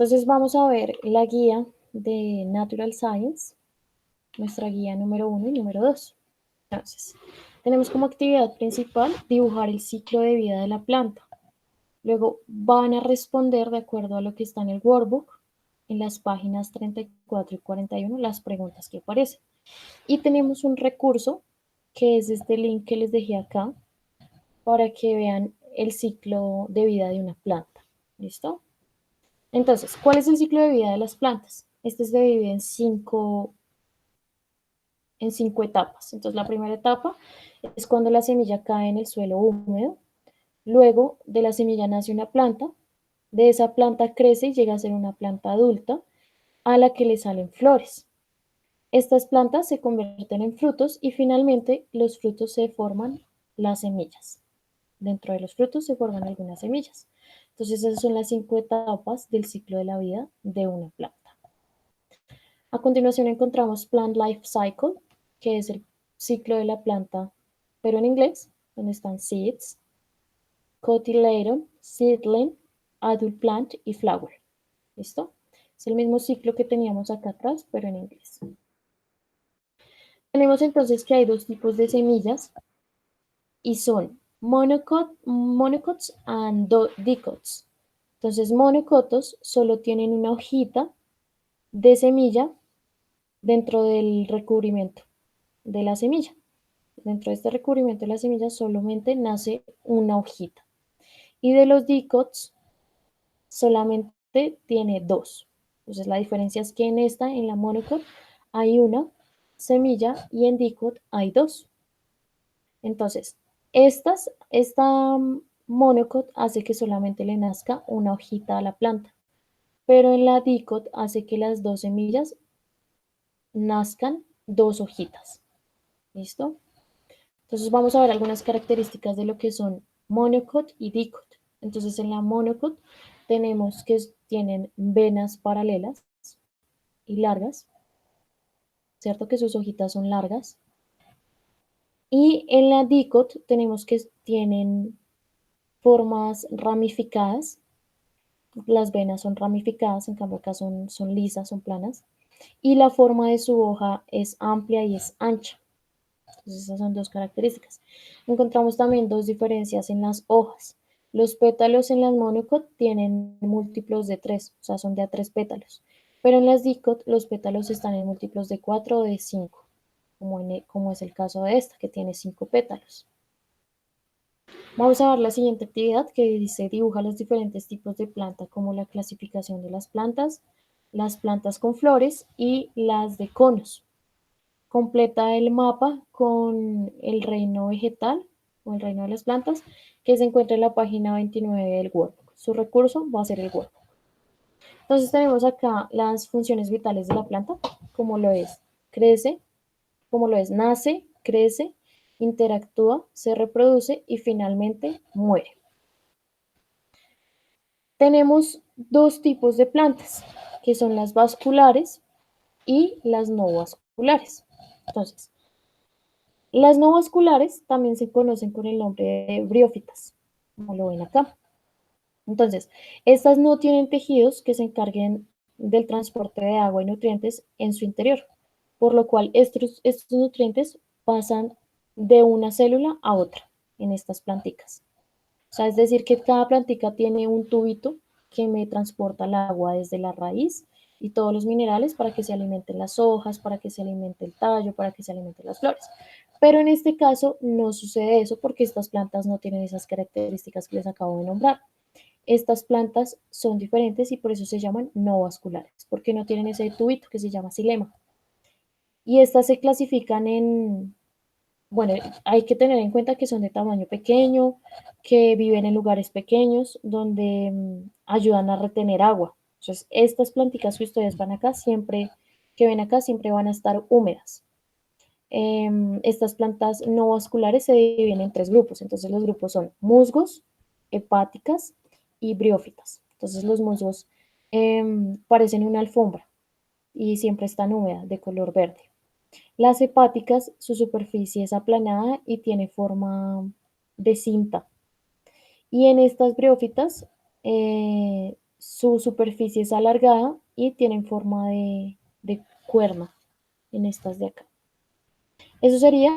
Entonces vamos a ver la guía de Natural Science, nuestra guía número 1 y número 2. Entonces, tenemos como actividad principal dibujar el ciclo de vida de la planta. Luego van a responder de acuerdo a lo que está en el workbook, en las páginas 34 y 41, las preguntas que aparecen. Y tenemos un recurso, que es este link que les dejé acá, para que vean el ciclo de vida de una planta. ¿Listo? Entonces, ¿cuál es el ciclo de vida de las plantas? Este se divide en cinco etapas. Entonces, la primera etapa es cuando la semilla cae en el suelo húmedo. Luego de la semilla nace una planta. De esa planta crece y llega a ser una planta adulta a la que le salen flores. Estas plantas se convierten en frutos y finalmente los frutos se forman las semillas. Dentro de los frutos se forman algunas semillas. Entonces, esas son las 5 etapas del ciclo de la vida de una planta. A continuación encontramos Plant Life Cycle, que es el ciclo de la planta, pero en inglés, donde están seeds, cotyledon, seedling, adult plant y flower. ¿Listo? Es el mismo ciclo que teníamos acá atrás, pero en inglés. Tenemos entonces que hay dos tipos de semillas y son monocots and dicots. Entonces, monocotos solo tienen una hojita de semilla dentro del recubrimiento de la semilla. Dentro de este recubrimiento de la semilla solamente nace una hojita. Y de los dicots solamente tiene dos. Entonces, la diferencia es que en la monocot, hay una semilla y en dicot hay dos. Entonces, esta monocot hace que solamente le nazca una hojita a la planta, pero en la dicot hace que las dos semillas nazcan dos hojitas. ¿Listo? Entonces vamos a ver algunas características de lo que son monocot y dicot. Entonces en la monocot tenemos que tienen venas paralelas y largas, ¿cierto? Que sus hojitas son largas. Y en la dicot tenemos que tienen formas ramificadas. Las venas son ramificadas, en cambio acá son lisas, son planas. Y la forma de su hoja es amplia y es ancha. Entonces esas son dos características. Encontramos también dos diferencias en las hojas. Los pétalos en las monocot tienen múltiplos de 3, o sea, son de a 3 pétalos. Pero en las dicot los pétalos están en múltiplos de 4 o de 5, como es el caso de esta, que tiene 5 pétalos. Vamos a ver la siguiente actividad que dice dibuja los diferentes tipos de planta, como la clasificación de las plantas con flores y las de conos. Completa el mapa con el reino vegetal o el reino de las plantas que se encuentra en la página 29 del workbook. Su recurso va a ser el workbook. Entonces tenemos acá las funciones vitales de la planta, como lo es crece, como lo es nace, crece, interactúa, se reproduce y finalmente muere. Tenemos dos tipos de plantas, que son las vasculares y las no vasculares. Entonces, las no vasculares también se conocen con el nombre de briófitas, como lo ven acá. Entonces, estas no tienen tejidos que se encarguen del transporte de agua y nutrientes en su interior, por lo cual estos nutrientes pasan de una célula a otra en estas planticas. O sea, es decir, que cada plantica tiene un tubito que me transporta el agua desde la raíz y todos los minerales para que se alimenten las hojas, para que se alimente el tallo, para que se alimenten las flores. Pero en este caso no sucede eso porque estas plantas no tienen esas características que les acabo de nombrar. Estas plantas son diferentes y por eso se llaman no vasculares, porque no tienen ese tubito que se llama xilema. Y estas se clasifican bueno, hay que tener en cuenta que son de tamaño pequeño, que viven en lugares pequeños, donde ayudan a retener agua. Entonces, estas plantitas que ustedes que ven acá, siempre van a estar húmedas. Estas plantas no vasculares se dividen en tres grupos. Entonces, los grupos son musgos, hepáticas y briófitas. Entonces, los musgos parecen una alfombra y siempre están húmedas, de color verde. Las hepáticas, su superficie es aplanada y tiene forma de cinta. Y en estas briófitas su superficie es alargada y tienen forma de cuerno en estas de acá. Eso sería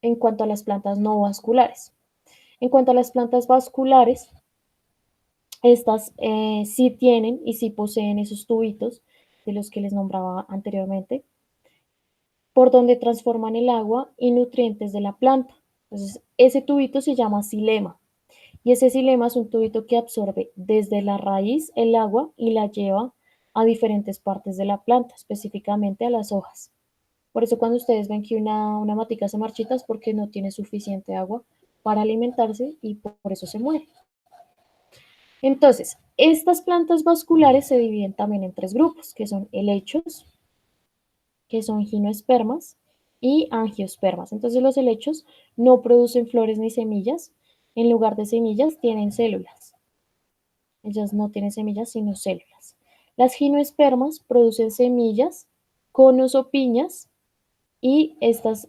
en cuanto a las plantas no vasculares. En cuanto a las plantas vasculares, estas sí tienen y sí poseen esos tubitos de los que les nombraba anteriormente, por donde transforman el agua y nutrientes de la planta. Entonces, ese tubito se llama xilema. Y ese xilema es un tubito que absorbe desde la raíz el agua y la lleva a diferentes partes de la planta, específicamente a las hojas. Por eso cuando ustedes ven que una matica se marchita es porque no tiene suficiente agua para alimentarse y por eso se muere. Entonces, estas plantas vasculares se dividen también en tres grupos, que son helechos, que son gimnospermas y angiospermas. Entonces, los helechos no producen flores ni semillas. En lugar de semillas, tienen células. Ellas no tienen semillas, sino células. Las gimnospermas producen semillas, conos o piñas, y estas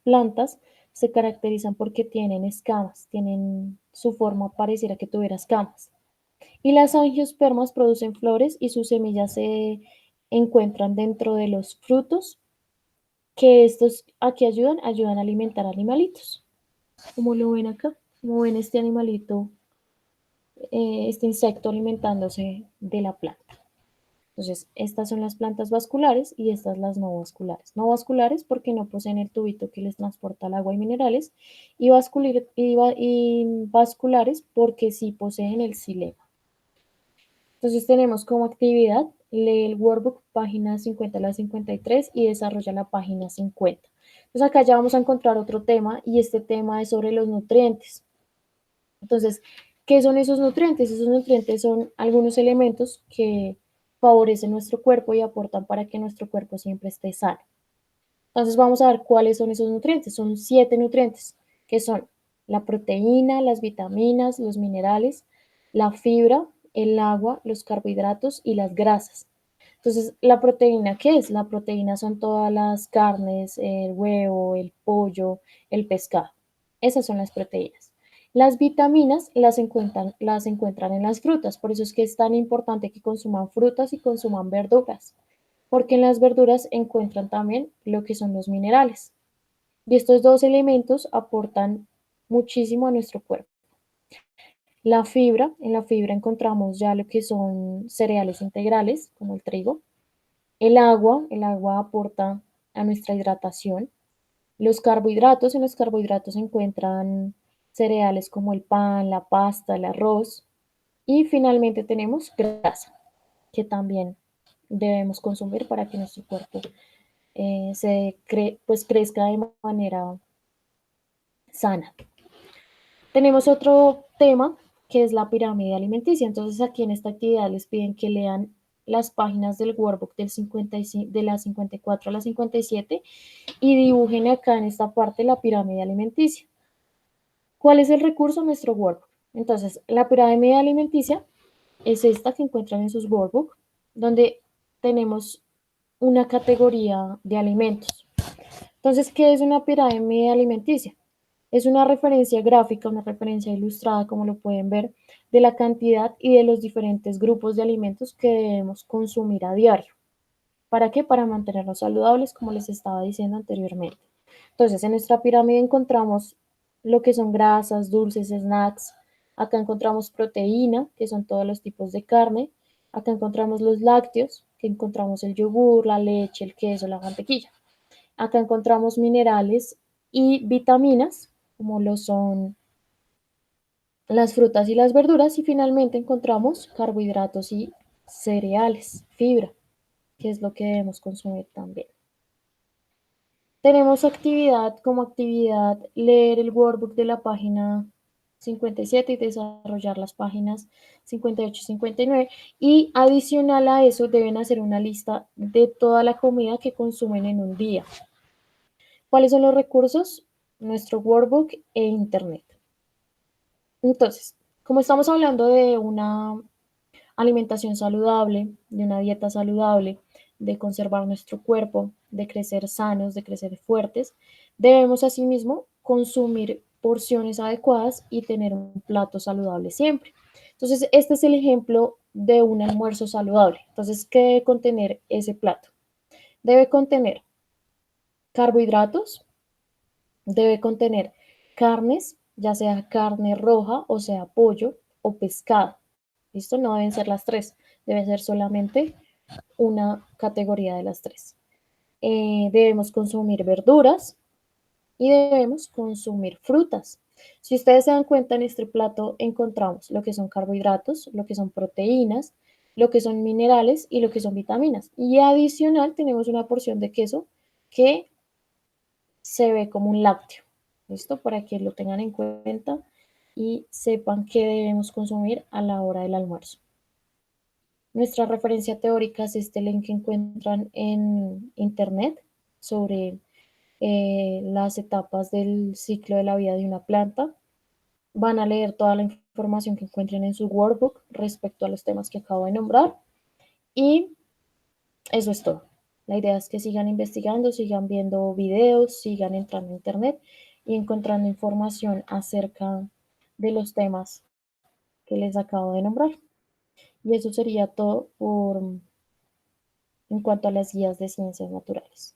plantas se caracterizan porque tienen escamas, tienen su forma pareciera que tuviera escamas. Y las angiospermas producen flores y sus semillas se encuentran dentro de los frutos, que estos aquí ayudan a alimentar animalitos. Como lo ven acá, como ven este animalito, este insecto alimentándose de la planta. Entonces, estas son las plantas vasculares y estas las no vasculares. No vasculares porque no poseen el tubito que les transporta el agua y minerales, y vasculares porque sí poseen el xilema. Entonces tenemos como actividad, lee el workbook página 50 a la 53 y desarrolla la página 50. Entonces acá ya vamos a encontrar otro tema y este tema es sobre los nutrientes. Entonces, ¿qué son esos nutrientes? Esos nutrientes son algunos elementos que favorecen nuestro cuerpo y aportan para que nuestro cuerpo siempre esté sano. Entonces vamos a ver cuáles son esos nutrientes. Son 7 nutrientes, que son la proteína, las vitaminas, los minerales, la fibra, el agua, los carbohidratos y las grasas. Entonces, ¿la proteína qué es? La proteína son todas las carnes, el huevo, el pollo, el pescado. Esas son las proteínas. Las vitaminas las encuentran en las frutas, por eso es que es tan importante que consuman frutas y consuman verduras, porque en las verduras encuentran también lo que son los minerales. Y estos dos elementos aportan muchísimo a nuestro cuerpo. En la fibra encontramos ya lo que son cereales integrales, como el trigo. El agua aporta a nuestra hidratación. En los carbohidratos se encuentran cereales como el pan, la pasta, el arroz. Y finalmente tenemos grasa, que también debemos consumir para que nuestro cuerpo pues crezca de manera sana. Tenemos otro tema que es la pirámide alimenticia. Entonces aquí en esta actividad les piden que lean las páginas del workbook de la 54 a la 57 y dibujen acá en esta parte la pirámide alimenticia. ¿Cuál es el recurso? Nuestro workbook. Entonces, la pirámide alimenticia es esta que encuentran en sus workbooks, donde tenemos una categoría de alimentos. Entonces, ¿qué es una pirámide alimenticia? Es una referencia gráfica, una referencia ilustrada, como lo pueden ver, de la cantidad y de los diferentes grupos de alimentos que debemos consumir a diario. ¿Para qué? Para mantenernos saludables, como les estaba diciendo anteriormente. Entonces, en nuestra pirámide encontramos lo que son grasas, dulces, snacks. Acá encontramos proteína, que son todos los tipos de carne. Acá encontramos los lácteos, que encontramos el yogur, la leche, el queso, la mantequilla. Acá encontramos minerales y vitaminas, como lo son las frutas y las verduras. Y finalmente encontramos carbohidratos y cereales, fibra, que es lo que debemos consumir también. Tenemos como actividad leer el workbook de la página 57 y desarrollar las páginas 58 y 59. Y adicional a eso deben hacer una lista de toda la comida que consumen en un día. ¿Cuáles son los recursos? Nuestro workbook e internet. Entonces, como estamos hablando de una alimentación saludable, de una dieta saludable, de conservar nuestro cuerpo, de crecer sanos, de crecer fuertes, debemos asimismo consumir porciones adecuadas y tener un plato saludable siempre. Entonces, este es el ejemplo de un almuerzo saludable. Entonces, ¿qué debe contener ese plato? Debe contener carbohidratos, debe contener carnes, ya sea carne roja, o sea, pollo o pescado. ¿Listo? No deben ser las tres, debe ser solamente una categoría de las tres. Debemos consumir verduras y debemos consumir frutas. Si ustedes se dan cuenta, en este plato encontramos lo que son carbohidratos, lo que son proteínas, lo que son minerales y lo que son vitaminas. Y adicional tenemos una porción de queso que se ve como un lácteo. ¿Listo? Para que lo tengan en cuenta y sepan qué debemos consumir a la hora del almuerzo. Nuestra referencia teórica es este link que encuentran en internet sobre las etapas del ciclo de la vida de una planta. Van a leer toda la información que encuentren en su workbook respecto a los temas que acabo de nombrar. Y eso es todo. La idea es que sigan investigando, sigan viendo videos, sigan entrando a internet y encontrando información acerca de los temas que les acabo de nombrar. Y eso sería todo en cuanto a las guías de ciencias naturales.